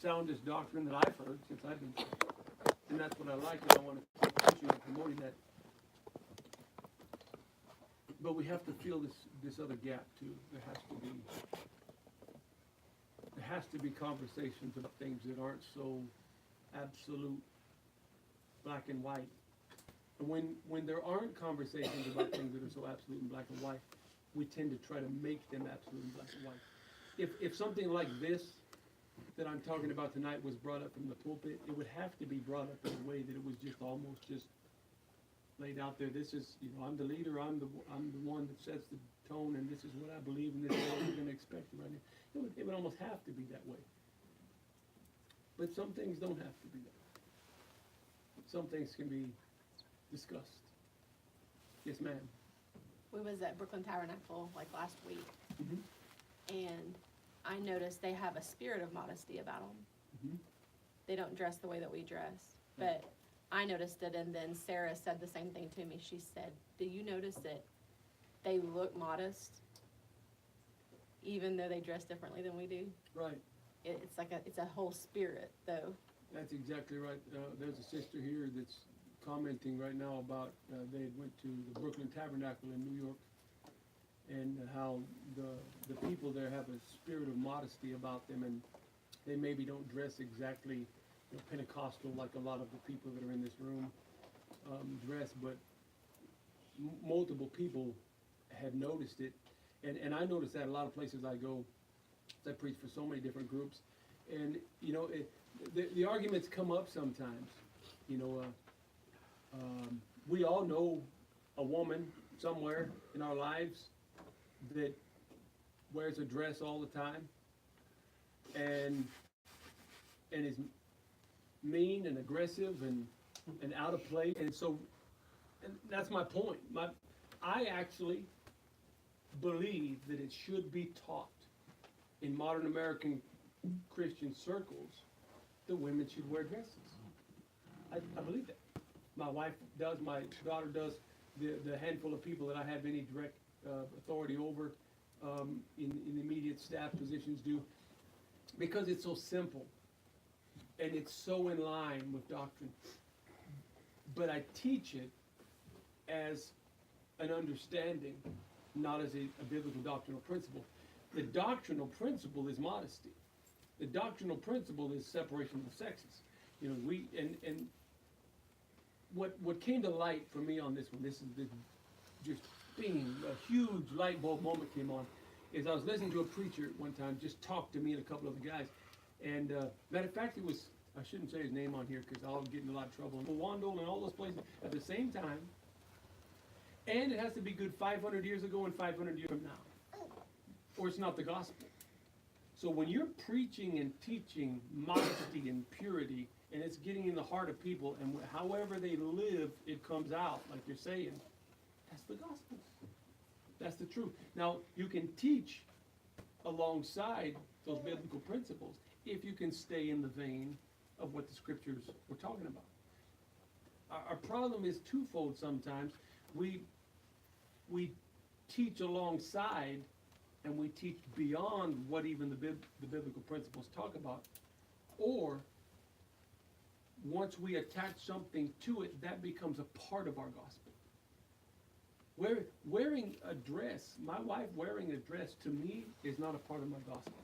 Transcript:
soundest doctrine that I've heard since I've been saved. And that's what I like, and I want to keep pushing and promoting that. But we have to fill this other gap too. There has to be conversations about things that aren't so absolute black and white. And when there aren't conversations about things that are so absolute in black and white, we tend to try to make them absolute in black and white. If something like this that I'm talking about tonight was brought up from the pulpit, it would have to be brought up in a way that it was just almost just laid out there. This is, I'm the leader, I'm the one that sets the tone, and this is what I believe, and this is what we're going to expect right now. It would almost have to be that way. But some things don't have to be that way. Some things can be discussed. Yes, ma'am. We was at Brooklyn Tabernacle like last week, Mm-hmm. and I noticed they have a spirit of modesty about them. Mm-hmm. They don't dress the way that we dress, but I noticed it, and then Sarah said the same thing to me. She said, do you notice that they look modest even though they dress differently than we do? Right. It's like it's a whole spirit, though. That's exactly right. There's a sister here that's commenting right now about they went to the Brooklyn Tabernacle in New York, and how the people there have a spirit of modesty about them, and they maybe don't dress exactly Pentecostal like a lot of the people that are in this room dress, but multiple people had noticed it, and I noticed that a lot of places I go. I preach for so many different groups, and the arguments come up sometimes. We all know a woman somewhere in our lives that wears a dress all the time and is mean and aggressive and out of place. And so, and that's my point. I actually believe that it should be taught in modern American Christian circles that women should wear dresses. I believe that. My wife does, my daughter does, the handful of people that I have any direct authority over in the immediate staff positions do, because it's so simple and it's so in line with doctrine. But I teach it as an understanding, not as a biblical doctrinal principle. The doctrinal principle is modesty. The doctrinal principle is separation of the sexes. What came to light for me on this one, this is just being a huge light bulb moment came on, is I was listening to a preacher one time just talk to me and a couple of the guys, and matter of fact, it was, I shouldn't say his name on here because I'll get in a lot of trouble, and Wandle and all those places at the same time, and it has to be good 500 years ago and 500 years from now, or it's not the gospel. So when you're preaching and teaching modesty and purity, and it's getting in the heart of people, and however they live, it comes out, like you're saying, that's the gospel. That's the truth. Now, you can teach alongside those biblical principles if you can stay in the vein of what the scriptures were talking about. Our problem is twofold sometimes. We teach alongside, and we teach beyond what even the biblical principles talk about, or once we attach something to it, that becomes a part of our gospel. Wearing a dress, my wife wearing a dress, to me, is not a part of my gospel.